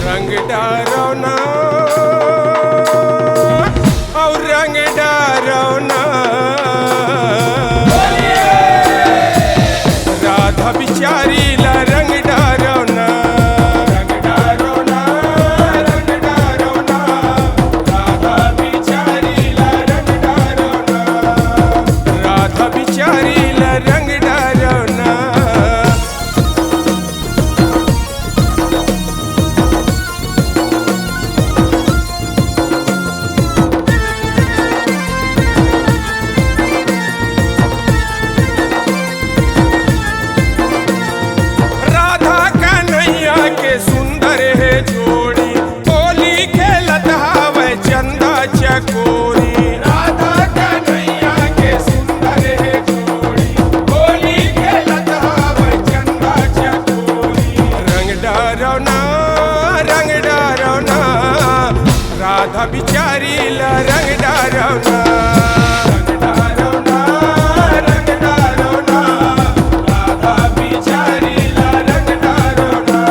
रंग डारौना और रंग डारौना राधा बिचारी ला रंग डारौना रंग डारौना रंग डारौना राधा बिचारी ला रंग डारौना राधा बिचारी ला रंग डारौना सुंदर है जोड़ी होली खेलत हावे चंदा चकोरी राधा कन्हैया के सुंदर है जोड़ी होली खेलत हावे चंदा चकोरी रंग डारौना राधा बिचारी ला रंग डारौना रंग डारौना रंग डारौना राधा बिचारी ला रंग डारौना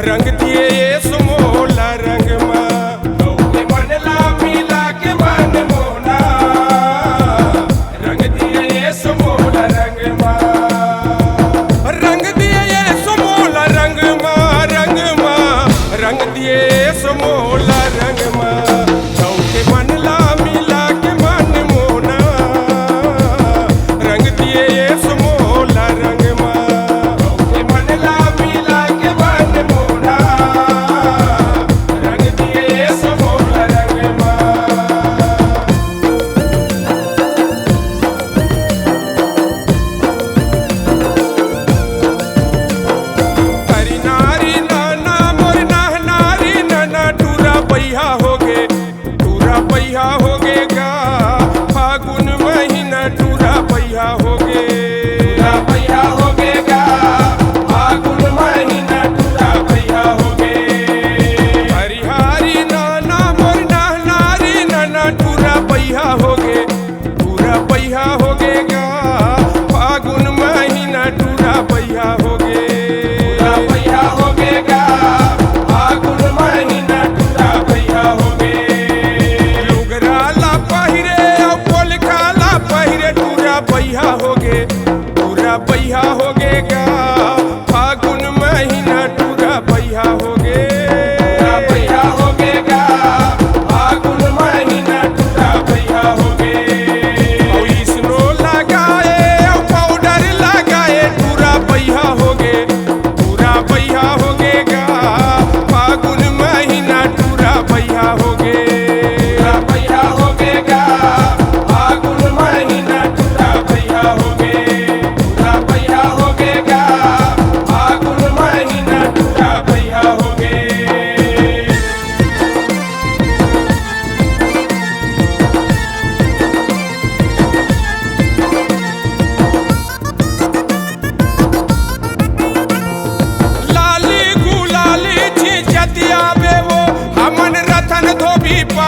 रंग दिए ये सुमोला रंग मन ला मिला के मन मोना रंग दिए ये सुमोला रंग रंग दिए ये सुमोला रंग रंग दिए सुमोला रंग चौके मन ला मिला के मन मोना रंग दिए ये सुमोला रंग चौके मन ला मिला के मन मोना रंग दिए ये सुमोला रंग हरी नारी नाना मोर नारी नाना टूरा पैया हो गे गा फागुन महीना टूरा पैया हो गे गा फागुन महीना टूरा पैया हो गे हरी नाना मोर नारी नाना टूरा पैया हो गे गा फागुन महीना टूरा पैया हो गे गा फागुन महीना टूरा पैया हो गे लुगरा ला पहिरे और पोलखा ला पहिरे टूरा पैया हो गे गा फागुन महीना टूरा पैया हो गे गा फागुन महीना टूरा पैया हो गे और स्नो लगाए और पाउडर लगाए टूरा पैया हो गे गा फागुन महीना टूरा पैया हो गे गा फागुन महीना टूरा पैया हो गे गा फागुन महीना टूरा पैया हो गे लाली गुलाली जी जतिया बे वो हमन रतन धोबी पा